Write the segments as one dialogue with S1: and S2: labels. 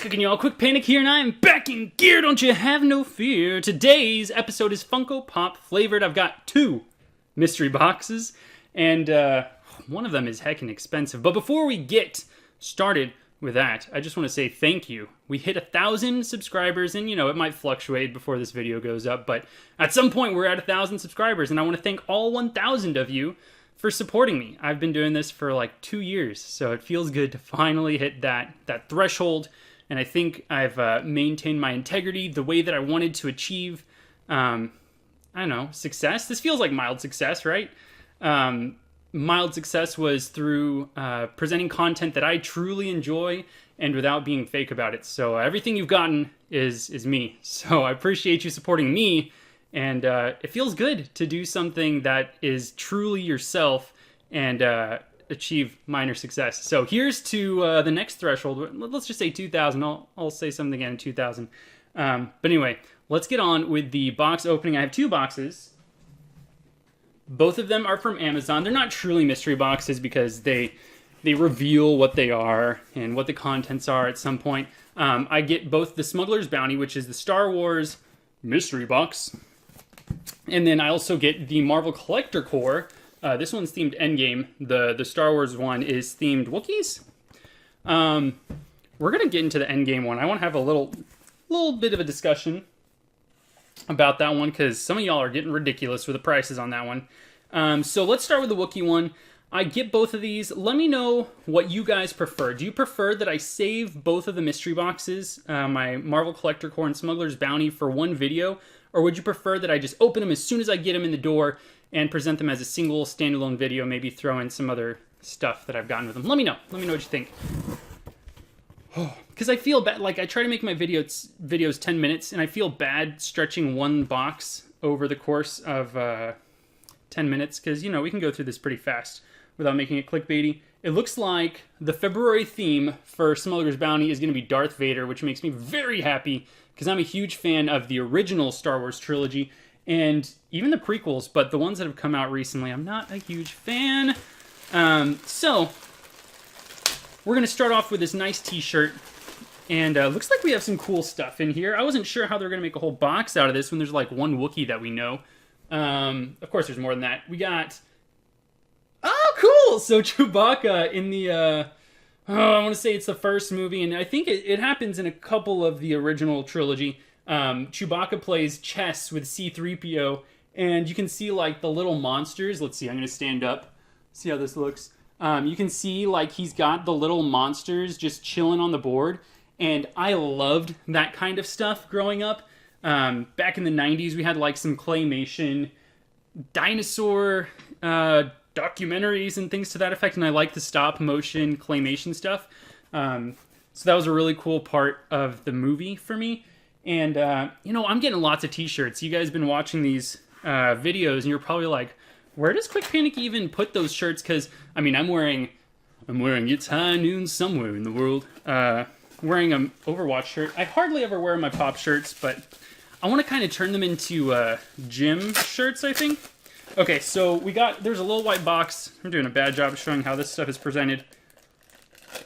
S1: cooking, y'all? Kwikpanik here, and I am back in gear, don't you have no fear. Today's episode is Funko Pop flavored. I've got 2 mystery boxes, and one of them is heckin' expensive. But before we get started with that, I just want to say thank you. We hit 1,000 subscribers, and you know, it might fluctuate before this video goes up, but at some point we're at 1,000 subscribers, and I want to thank all 1,000 of you for supporting me. I've been doing this for like 2 years, so it feels good to finally hit that threshold, and I think I've maintained my integrity the way that I wanted to achieve, I don't know, success? This feels like mild success, right? Mild success was through presenting content that I truly enjoy and without being fake about it. So everything you've gotten is me. So I appreciate you supporting me. And it feels good to do something that is truly yourself and achieve minor success. So here's to the next threshold. Let's just say 2,000. I'll say something again in 2,000. But anyway, let's get on with the box opening. I have 2 boxes. Both of them are from Amazon. They're not truly mystery boxes because they reveal what they are and what the contents are at some point. I get both the Smuggler's Bounty, which is the Star Wars mystery box, and then I also get the Marvel Collector Core. This one's themed Endgame. The Star Wars one is themed Wookiees. We're going to get into the Endgame one. I want to have a little bit of a discussion about that one because some of y'all are getting ridiculous with the prices on that one. So let's start with the Wookiee one. I get both of these. Let me know what you guys prefer. Do you prefer that I save both of the mystery boxes, my Marvel Collector Core and Smuggler's Bounty, for one video? Or would you prefer that I just open them as soon as I get them in the door and present them as a single standalone video, maybe throw in some other stuff that I've gotten with them? Let me know. Let me know what you think. Because I feel bad, like I try to make my videos 10 minutes, and I feel bad stretching one box over the course of 10 minutes, because, you know, we can go through this pretty fast without making it clickbaity. It looks like the February theme for Smuggler's Bounty is going to be Darth Vader, which makes me very happy, because I'm a huge fan of the original Star Wars trilogy, and even the prequels, but the ones that have come out recently, I'm not a huge fan. So we're going to start off with this nice t-shirt, and looks like we have some cool stuff in here. I wasn't sure how they're going to make a whole box out of this when there's like one Wookiee that we know. Of course, there's more than that. We got... Oh, cool! So Chewbacca in the... I want to say it's the first movie, and I think it happens in a couple of the original trilogy. Chewbacca plays chess with C-3PO, and you can see like the little monsters. Let's see, I'm going to stand up, see how this looks. You can see like he's got the little monsters just chilling on the board, and I loved that kind of stuff growing up. Back in the 90s, we had like some claymation dinosaur documentaries and things to that effect, and I like the stop motion claymation stuff. So that was a really cool part of the movie for me. And you know, I'm getting lots of t-shirts. You guys have been watching these videos, and you're probably like, where does Kwikpanik even put those shirts? Because I mean, I'm wearing It's High Noon Somewhere in the World, wearing an Overwatch shirt. I hardly ever wear my pop shirts, but I want to kind of turn them into gym shirts, I think. Okay, so there's a little white box. I'm doing a bad job showing how this stuff is presented.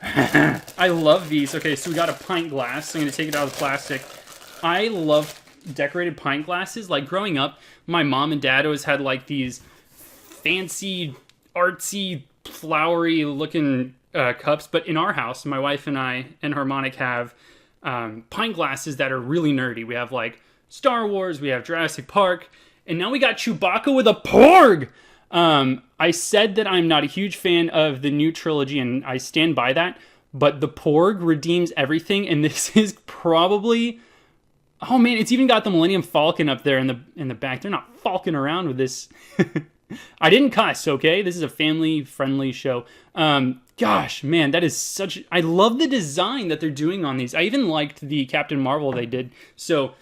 S1: I love these. Okay, so we got a pint glass. I'm going to take it out of the plastic. I love decorated pint glasses. Like growing up, my mom and dad always had like these fancy, artsy, flowery looking cups. But in our house, my wife and I and Harmonic have pint glasses that are really nerdy. We have like Star Wars, we have Jurassic Park, and now we got Chewbacca with a porg! I said that I'm not a huge fan of the new trilogy, and I stand by that, but the porg redeems everything, and this is probably... Oh man, it's even got the Millennium Falcon up there in the back. They're not falcon around with this. I didn't cuss, okay? This is a family-friendly show. Gosh, man, that is such... I love the design that they're doing on these. I even liked the Captain Marvel they did. So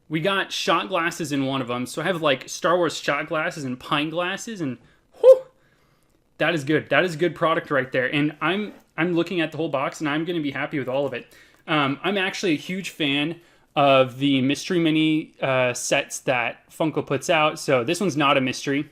S1: we got shot glasses in one of them. So I have like Star Wars shot glasses and pint glasses, and whew, that is good. That is a good product right there. And I'm looking at the whole box, and I'm going to be happy with all of it. I'm actually a huge fan of the mystery mini sets that Funko puts out. So this one's not a mystery.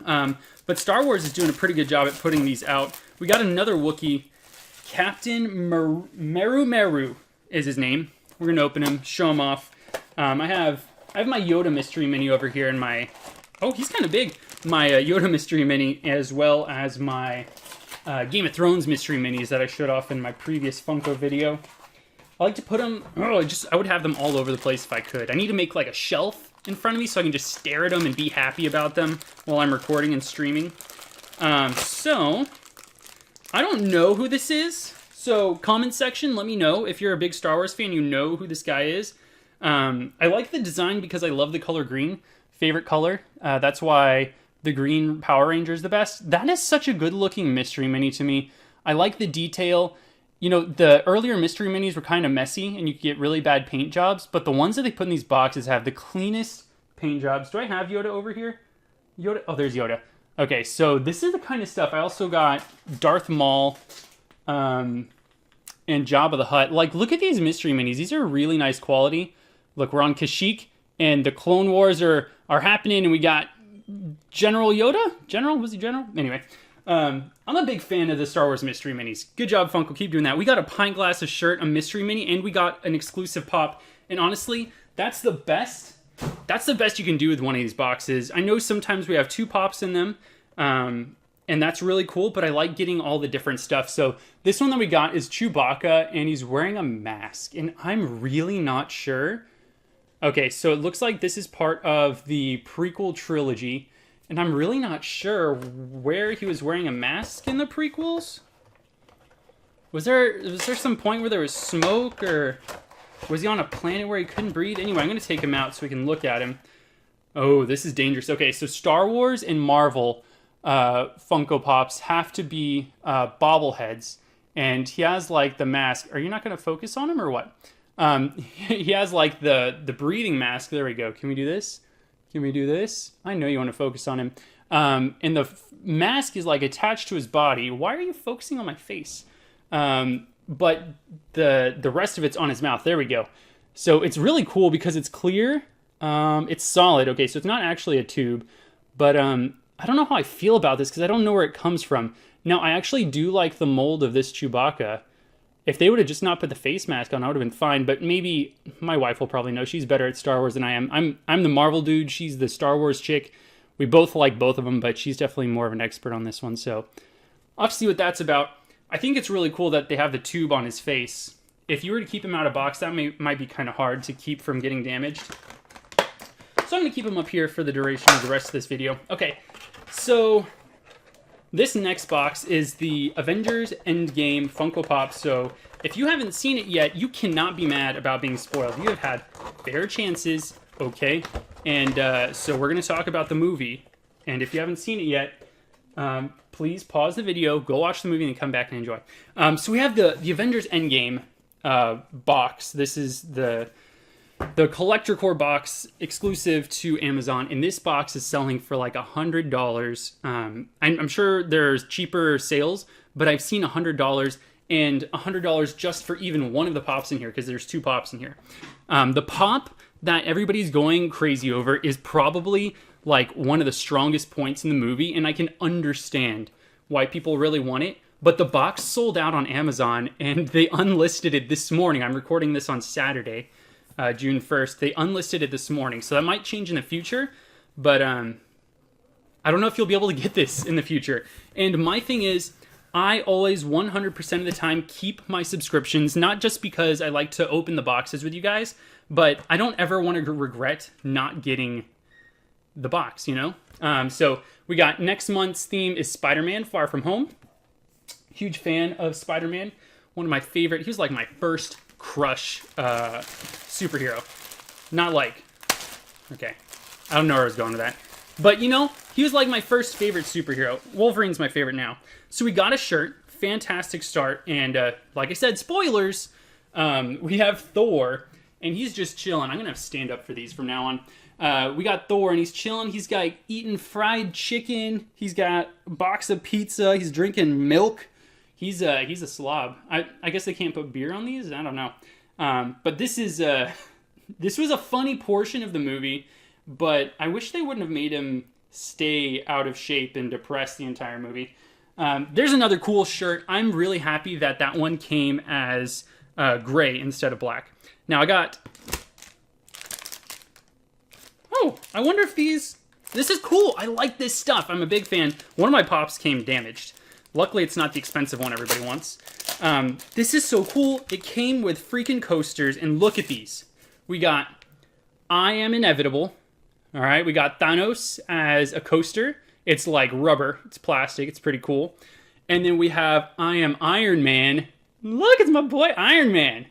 S1: But Star Wars is doing a pretty good job at putting these out. We got another Wookiee, Captain Meru Meru. is his name. We're going to open him, show him off. I have my Yoda Mystery Mini over here in my... Oh, he's kind of big. My Yoda Mystery Mini, as well as my Game of Thrones Mystery Minis that I showed off in my previous Funko video. I like to put them... Oh, I would have them all over the place if I could. I need to make like a shelf in front of me so I can just stare at them and be happy about them while I'm recording and streaming. So, I don't know who this is. So, comment section, let me know if you're a big Star Wars fan, you know who this guy is. I like the design because I love the color green. Favorite color. That's why the green Power Ranger is the best. That is such a good looking mystery mini to me. I like the detail. You know, the earlier mystery minis were kind of messy and you could get really bad paint jobs, but the ones that they put in these boxes have the cleanest paint jobs. Do I have Yoda over here? Yoda? Oh, there's Yoda. Okay, so this is the kind of stuff. I also got Darth Maul and Jabba the Hutt. Like, look at these mystery minis. These are really nice quality. Look, we're on Kashyyyk, and the Clone Wars are happening, and we got General Yoda? General? Was he General? Anyway. I'm a big fan of the Star Wars mystery minis. Good job, Funko. Keep doing that. We got a pint glass, a shirt, a mystery mini, and we got an exclusive pop. And honestly, that's the best. That's the best you can do with one of these boxes. I know sometimes we have 2 pops in them, and that's really cool, but I like getting all the different stuff. So this one that we got is Chewbacca, and he's wearing a mask, and I'm really not sure. Okay, so it looks like this is part of the prequel trilogy. And I'm really not sure where he was wearing a mask in the prequels. Was there some point where there was smoke, or was he on a planet where he couldn't breathe? Anyway, I'm going to take him out so we can look at him. Oh, this is dangerous. Okay, so Star Wars and Marvel Funko Pops have to be bobbleheads. And he has, like, the mask. Are you not going to focus on him, or what? He has, like, the breathing mask. There we go. Can we do this? Can we do this? I know you want to focus on him. And the mask is like attached to his body. Why are you focusing on my face? But the rest of it's on his mouth. There we go. So it's really cool because it's clear. It's solid. Okay, so it's not actually a tube. But I don't know how I feel about this because I don't know where it comes from. Now, I actually do like the mold of this Chewbacca. If they would have just not put the face mask on, I would have been fine. But maybe my wife will probably know. She's better at Star Wars than I am. I'm the Marvel dude. She's the Star Wars chick. We both like both of them, but she's definitely more of an expert on this one. So I'll have to see what that's about. I think it's really cool that they have the tube on his face. If you were to keep him out of box, that might be kind of hard to keep from getting damaged. So I'm going to keep him up here for the duration of the rest of this video. Okay, so this next box is the Avengers Endgame Funko Pop. So if you haven't seen it yet, you cannot be mad about being spoiled. You have had fair chances, okay? And so we're going to talk about the movie. And if you haven't seen it yet, please pause the video, go watch the movie, and come back and enjoy. So we have the Avengers Endgame box. This is the collector core box exclusive to Amazon, and this box is selling for like $100. I'm sure there's cheaper sales, but I've seen $100 and $100 just for even one of the pops in here, because there's 2 pops in here. The pop that everybody's going crazy over is probably like one of the strongest points in the movie, and I can understand why people really want it. But the box sold out on Amazon, and they unlisted it this morning. I'm recording this on Saturday. June 1st. They unlisted it this morning, so that might change in the future, but I don't know if you'll be able to get this in the future. And my thing is, I always 100% of the time keep my subscriptions, not just because I like to open the boxes with you guys, but I don't ever want to regret not getting the box, you know? So we got next month's theme is Spider-Man Far From Home. Huge fan of Spider-Man. One of my favorite, he was like my first crush superhero. Not like, okay, I don't know where I was going with that, but you know, he was like my first favorite superhero. Wolverine's my favorite now. So we got a shirt, fantastic start, and like I said, spoilers, we have Thor, and he's just chilling. I'm gonna have to stand up for these from now on. We got Thor, and he's chilling. He's got eating fried chicken. He's got a box of pizza. He's drinking milk. He's a slob. I guess they can't put beer on these. I don't know. But this was a funny portion of the movie, but I wish they wouldn't have made him stay out of shape and depressed the entire movie. There's another cool shirt. I'm really happy that one came as gray instead of black. Now I got... Oh, I wonder if these... This is cool. I like this stuff. I'm a big fan. One of my pops came damaged. Luckily, it's not the expensive one everybody wants. This is so cool. It came with freaking coasters, and look at these. We got I Am Inevitable. All right, we got Thanos as a coaster. It's like rubber. It's plastic. It's pretty cool. And then we have I Am Iron Man. Look, it's my boy Iron Man.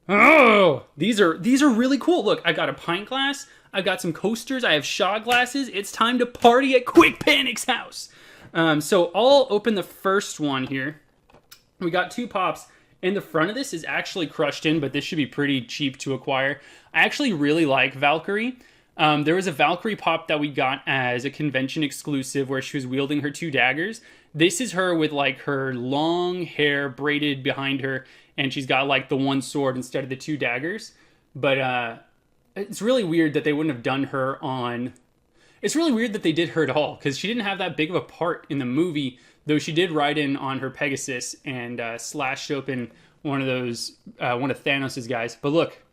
S1: Oh, these are really cool. Look, I got a pint glass. I've got some coasters. I have shot glasses. It's time to party at Kwikpanik's house. So I'll open the first one here. We got 2 pops. And the front of this is actually crushed in, but this should be pretty cheap to acquire. I actually really like Valkyrie. There was a Valkyrie pop that we got as a convention exclusive where she was wielding her 2 daggers. This is her with like her long hair braided behind her, and she's got like the 1 sword instead of the 2 daggers. But it's really weird that they wouldn't have done her on... It's really weird that they did her at all, because she didn't have that big of a part in the movie, though she did ride in on her Pegasus and slashed open one of Thanos' guys. But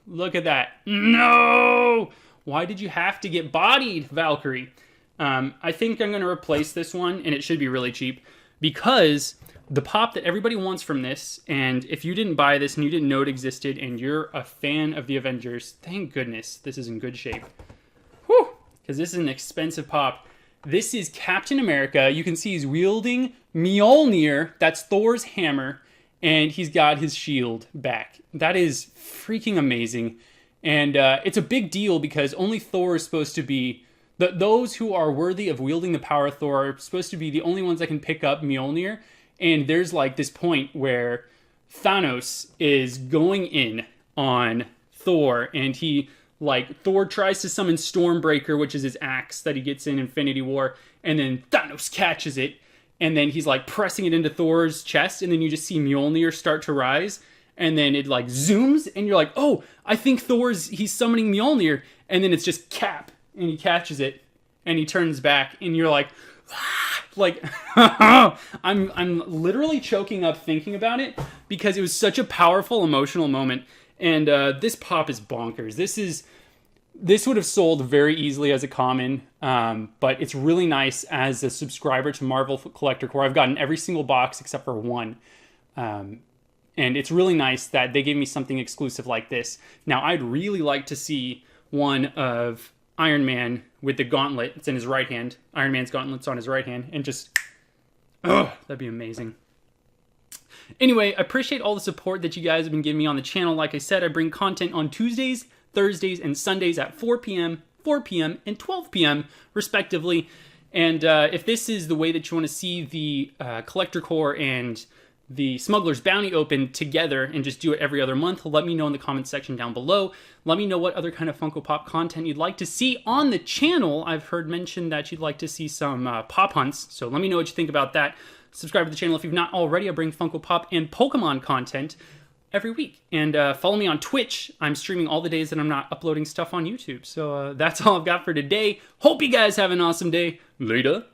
S1: look at that. No! Why did you have to get bodied, Valkyrie? I think I'm going to replace this one, and it should be really cheap, because the pop that everybody wants from this, and if you didn't buy this and you didn't know it existed and you're a fan of the Avengers, thank goodness this is in good shape. Whew! Because this is an expensive pop. This is Captain America. You can see he's wielding Mjolnir. That's Thor's hammer. And he's got his shield back. That is freaking amazing. And it's a big deal because only Thor is supposed to be... Those who are worthy of wielding the power of Thor are supposed to be the only ones that can pick up Mjolnir. And there's like this point where Thanos is going in on Thor. And Thor tries to summon Stormbreaker, which is his axe that he gets in Infinity War, and then Thanos catches it, and then he's like pressing it into Thor's chest, and then you just see Mjolnir start to rise, and then it like zooms, and you're like, oh, I think he's summoning Mjolnir, and then it's just Cap, and he catches it, and he turns back, and you're like, ah! Like, I'm literally choking up thinking about it, because it was such a powerful emotional moment. And this pop is bonkers. This would have sold very easily as a common, but it's really nice as a subscriber to Marvel Collector Core. I've gotten every single box except for one. And it's really nice that they gave me something exclusive like this. Now, I'd really like to see one of Iron Man with the gauntlet. It's in his right hand. Iron Man's gauntlet's on his right hand. And just, oh, that'd be amazing. Anyway, I appreciate all the support that you guys have been giving me on the channel. Like I said, I bring content on Tuesdays, Thursdays, and Sundays at 4 p.m., 4 p.m., and 12 p.m., respectively. And if this is the way that you want to see the Collector Core and the Smuggler's Bounty open together and just do it every other month, let me know in the comments section down below. Let me know what other kind of Funko Pop content you'd like to see on the channel. I've heard mentioned that you'd like to see some pop hunts, so let me know what you think about that. Subscribe to the channel if you've not already. I bring Funko Pop and Pokemon content every week. And follow me on Twitch. I'm streaming all the days that I'm not uploading stuff on YouTube. So that's all I've got for today. Hope you guys have an awesome day. Later.